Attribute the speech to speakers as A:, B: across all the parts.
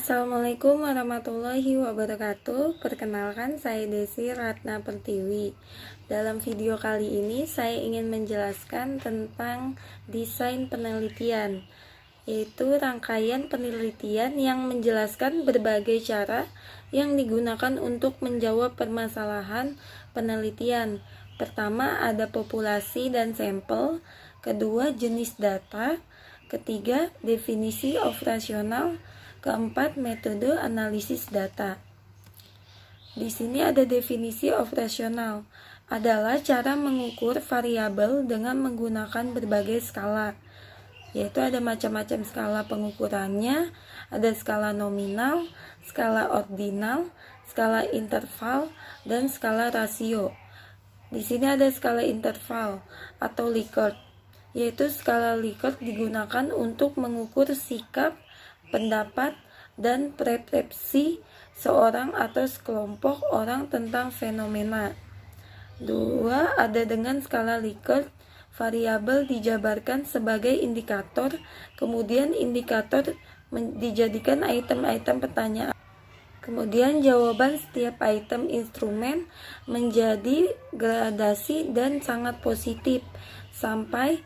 A: Assalamualaikum warahmatullahi wabarakatuh. Perkenalkan, saya Desi Ratna Pertiwi. Dalam video kali ini saya ingin menjelaskan tentang desain penelitian, yaitu rangkaian penelitian yang menjelaskan berbagai cara yang digunakan untuk menjawab permasalahan penelitian. Pertama, ada populasi dan sampel. Kedua, jenis data. Ketiga, definisi operasional. Keempat, metode analisis data. Di sini ada definisi operasional, adalah cara mengukur variabel dengan menggunakan berbagai skala, yaitu ada macam-macam skala pengukurannya, ada skala nominal, skala ordinal, skala interval, dan skala rasio. Di sini ada skala interval atau Likert, yaitu skala Likert digunakan untuk mengukur sikap, pendapat, dan persepsi seorang atau sekelompok orang tentang fenomena. Dua, ada dengan skala Likert, variabel dijabarkan sebagai indikator, kemudian indikator dijadikan item-item pertanyaan. Kemudian jawaban setiap item instrumen menjadi gradasi dan sangat positif sampai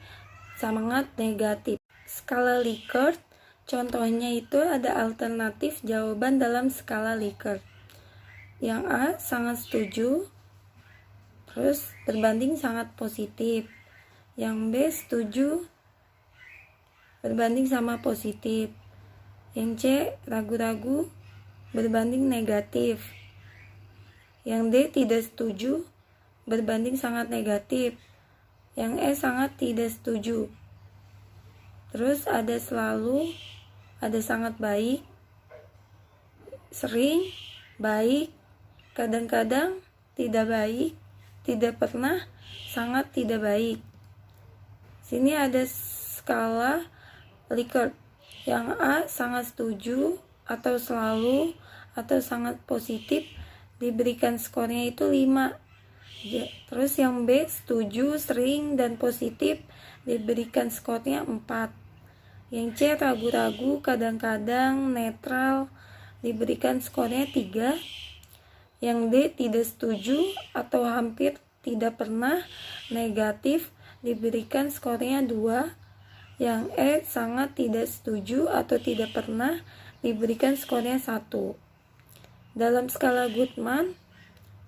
A: sangat negatif. Skala Likert, contohnya itu ada alternatif jawaban dalam skala Likert. Yang A, sangat setuju, terus berbanding sangat positif. Yang B, setuju, berbanding sama positif. Yang C, ragu-ragu, berbanding negatif. Yang D, tidak setuju, berbanding sangat negatif. Yang E, sangat tidak setuju. Terus ada selalu, ada sangat baik, sering, baik, kadang-kadang, tidak baik, tidak pernah, sangat tidak baik. Sini ada skala Likert. Yang A, sangat setuju atau selalu atau sangat positif, diberikan skornya itu 5. Terus yang B, setuju, sering, dan positif, diberikan skornya 4. Yang C, ragu-ragu, kadang-kadang, netral, diberikan skornya 3. Yang D, tidak setuju atau hampir tidak pernah, negatif, diberikan skornya 2. Yang E, sangat tidak setuju atau tidak pernah, diberikan skornya 1. Dalam skala Goodman,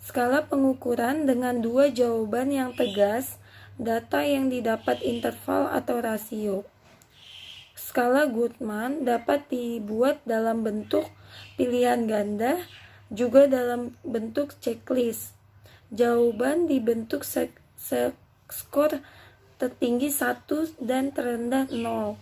A: skala pengukuran dengan 2 jawaban yang tegas, data yang didapat interval atau rasio. Skala Goodman dapat dibuat dalam bentuk pilihan ganda, juga dalam bentuk checklist. Jawaban dibentuk skor tertinggi 1 dan terendah 0.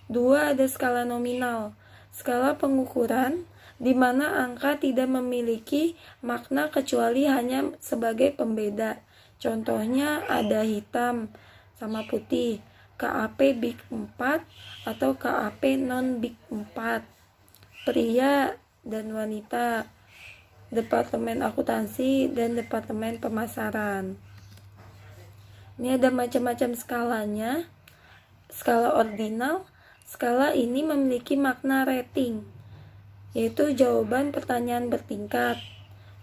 A: 2, ada skala nominal. Skala pengukuran di mana angka tidak memiliki makna kecuali hanya sebagai pembeda. Contohnya ada hitam sama putih, KAP Big 4 atau KAP non Big 4. Pria dan wanita, departemen akuntansi dan departemen pemasaran. Ini ada macam-macam skalanya. Skala ordinal, skala ini memiliki makna rating, yaitu jawaban pertanyaan bertingkat.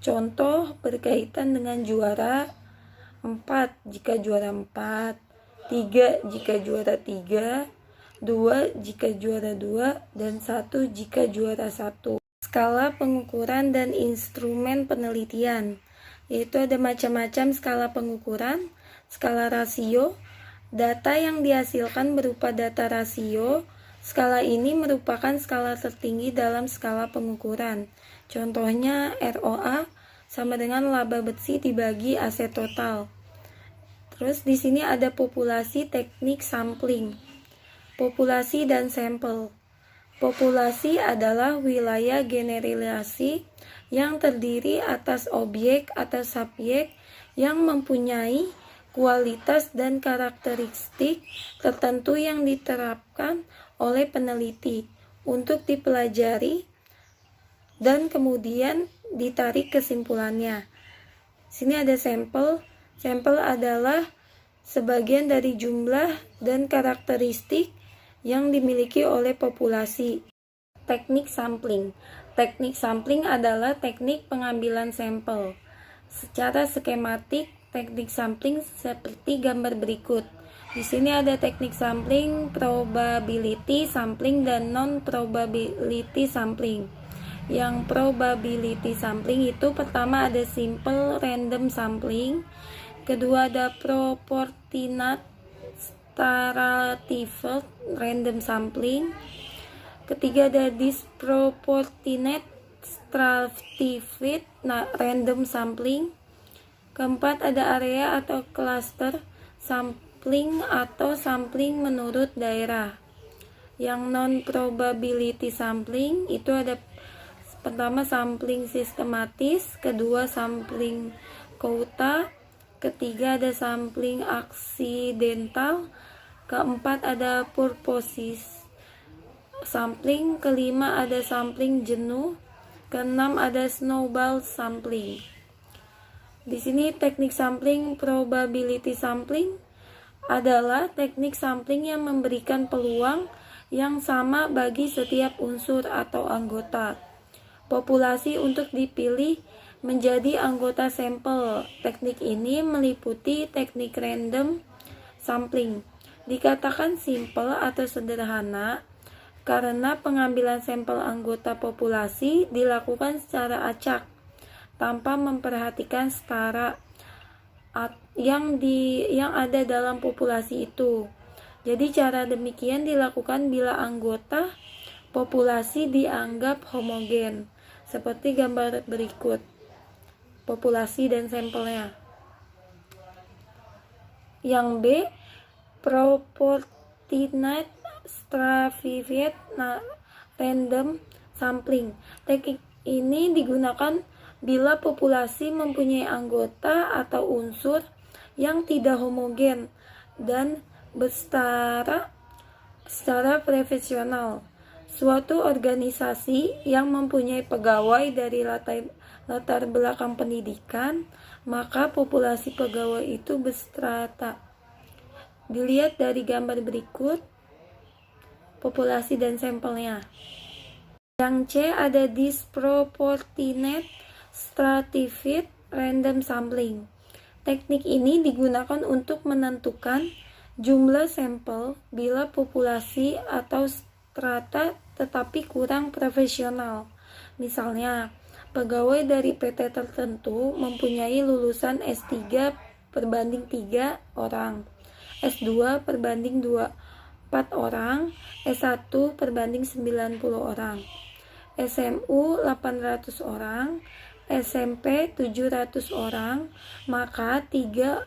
A: Contoh berkaitan dengan juara, 4 jika juara 4, 3 jika juara 3, 2 jika juara 2, dan 1 jika juara 1. Skala pengukuran dan instrumen penelitian, yaitu ada macam-macam skala pengukuran. Skala rasio, data yang dihasilkan berupa data rasio. Skala ini merupakan skala tertinggi dalam skala pengukuran. Contohnya ROA sama dengan laba bersih dibagi aset total. Terus di sini ada populasi, teknik sampling. Populasi dan sampel. Populasi adalah wilayah generalisasi yang terdiri atas objek atau subjek yang mempunyai kualitas dan karakteristik tertentu yang diterapkan oleh peneliti untuk dipelajari dan kemudian ditarik kesimpulannya. Sini ada sampel. Sampel adalah sebagian dari jumlah dan karakteristik yang dimiliki oleh populasi. teknik sampling. Teknik sampling adalah teknik pengambilan sampel. Secara skematik, teknik sampling seperti gambar berikut. Di sini ada teknik sampling, probability sampling, dan non-probability sampling. Yang probability sampling itu pertama ada simple random sampling, kedua ada proportionate stratified random sampling, ketiga ada disproportionate stratified random sampling, keempat ada area atau cluster sampling atau sampling menurut daerah. Yang non-probability sampling itu ada pertama sampling sistematis, kedua sampling kouta, ketiga ada sampling aksidental, keempat ada purposis sampling, kelima ada sampling jenuh, keenam ada snowball sampling. Di sini teknik sampling probability sampling adalah teknik sampling yang memberikan peluang yang sama bagi setiap unsur atau anggota populasi untuk dipilih menjadi anggota sampel. Teknik ini meliputi teknik random sampling. Dikatakan simple atau sederhana karena pengambilan sampel anggota populasi dilakukan secara acak tanpa memperhatikan skala yang ada dalam populasi itu. Jadi cara demikian dilakukan bila anggota populasi dianggap homogen. Seperti gambar berikut, populasi dan sampelnya. Yang B, proportionate stratified random sampling. Teknik ini digunakan bila populasi mempunyai anggota atau unsur yang tidak homogen dan bersetara secara profesional. Suatu organisasi yang mempunyai pegawai dari latar belakang pendidikan, maka populasi pegawai itu berstrata. Dilihat dari gambar berikut, populasi dan sampelnya. Yang C ada disproportionate stratified random sampling. Teknik ini digunakan untuk menentukan jumlah sampel bila populasi atau strata tetapi kurang profesional. Misalnya, pegawai dari PT tertentu mempunyai lulusan S3 perbanding 3 orang, S2 perbanding 4 orang, S1 perbanding 90 orang, SMU 800 orang, SMP 700 orang, maka 3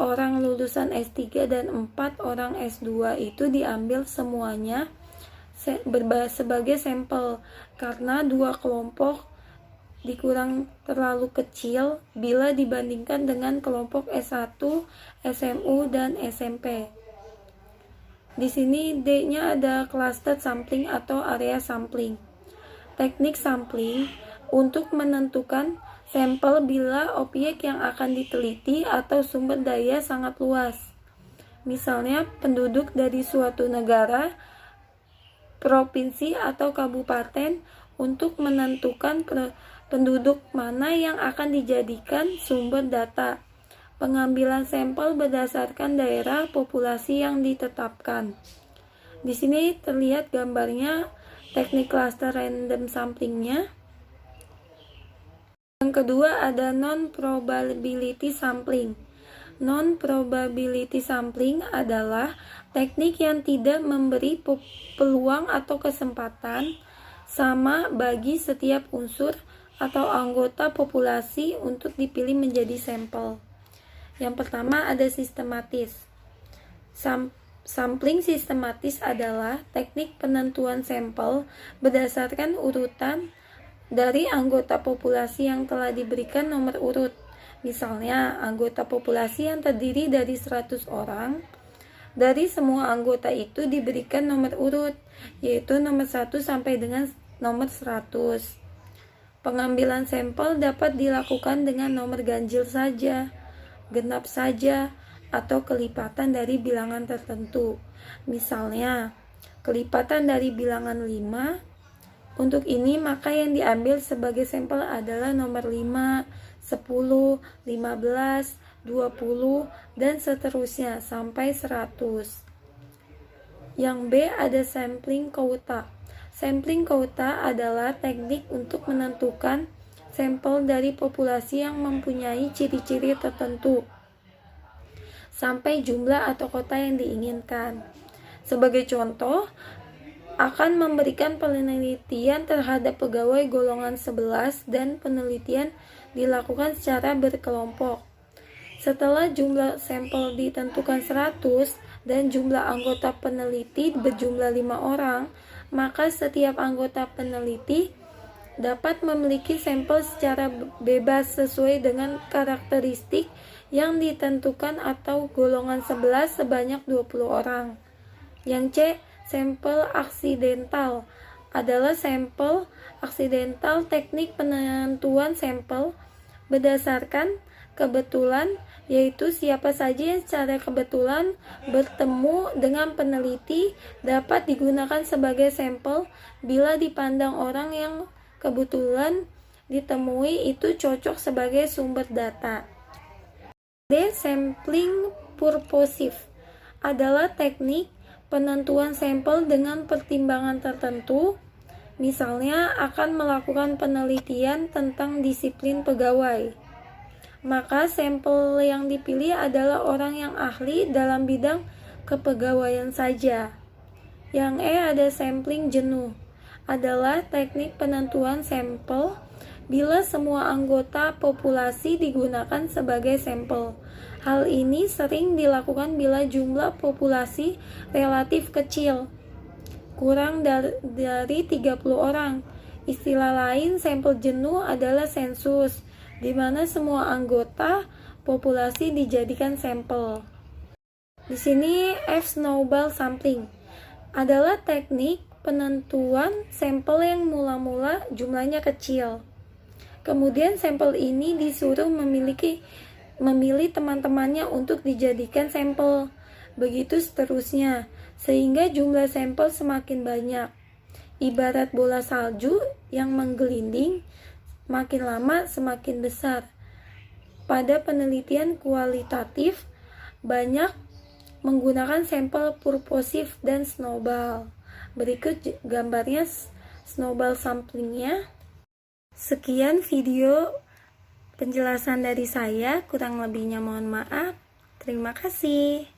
A: orang lulusan S3 dan 4 orang S2 itu diambil semuanya sebagai sampel karena dua kelompok dikurang terlalu kecil bila dibandingkan dengan kelompok S1, SMU, dan SMP. Di sini D-nya ada cluster sampling atau area sampling. Teknik sampling untuk menentukan sampel bila objek yang akan diteliti atau sumber daya sangat luas. Misalnya penduduk dari suatu negara, provinsi atau kabupaten untuk menentukan penduduk mana yang akan dijadikan sumber data. Pengambilan sampel berdasarkan daerah populasi yang ditetapkan. Di sini terlihat gambarnya teknik cluster random samplingnya. Yang kedua ada non-probability sampling. Non-probability sampling adalah teknik yang tidak memberi peluang atau kesempatan sama bagi setiap unsur atau anggota populasi untuk dipilih menjadi sampel. Yang pertama ada sistematis. Sampling sistematis adalah teknik penentuan sampel berdasarkan urutan dari anggota populasi yang telah diberikan nomor urut. Misalnya, anggota populasi yang terdiri dari 100 orang, dari semua anggota itu diberikan nomor urut, yaitu nomor 1 sampai dengan nomor 100. Pengambilan sampel dapat dilakukan dengan nomor ganjil saja, genap saja, atau kelipatan dari bilangan tertentu. Misalnya, kelipatan dari bilangan 5 Untuk ini, maka yang diambil sebagai sampel adalah nomor 5, 10, 15, 20, dan seterusnya sampai 100. Yang B ada sampling quota. Sampling quota adalah teknik untuk menentukan sampel dari populasi yang mempunyai ciri-ciri tertentu sampai jumlah atau kota yang diinginkan. Sebagai contoh, akan memberikan penelitian terhadap pegawai golongan 11 dan penelitian dilakukan secara berkelompok. Setelah jumlah sampel ditentukan 100 dan jumlah anggota peneliti berjumlah 5 orang, maka setiap anggota peneliti dapat memiliki sampel secara bebas sesuai dengan karakteristik yang ditentukan atau golongan 11 sebanyak 20 orang. Yang C, sampel aksidental adalah sampel aksidental teknik penentuan sampel berdasarkan kebetulan, yaitu siapa saja yang secara kebetulan bertemu dengan peneliti dapat digunakan sebagai sampel bila dipandang orang yang kebetulan ditemui itu cocok sebagai sumber data. D. Sampling purposive adalah teknik penentuan sampel dengan pertimbangan tertentu, misalnya akan melakukan penelitian tentang disiplin pegawai. Maka sampel yang dipilih adalah orang yang ahli dalam bidang kepegawaian saja. Yang E ada sampling jenuh, adalah teknik penentuan sampel bila semua anggota populasi digunakan sebagai sampel. Hal ini sering dilakukan bila jumlah populasi relatif kecil, kurang dari 30 orang. Istilah lain sampel jenuh adalah sensus, di mana semua anggota populasi dijadikan sampel. Di sini F. Snowball sampling adalah teknik penentuan sampel yang mula-mula jumlahnya kecil. Kemudian sampel ini disuruh memilih teman-temannya untuk dijadikan sampel. Begitu seterusnya, sehingga jumlah sampel semakin banyak. Ibarat bola salju yang menggelinding, makin lama semakin besar. Pada penelitian kualitatif, banyak menggunakan sampel purposive dan snowball. Berikut gambarnya snowball samplingnya. Sekian video penjelasan dari saya, kurang lebihnya mohon maaf. Terima kasih.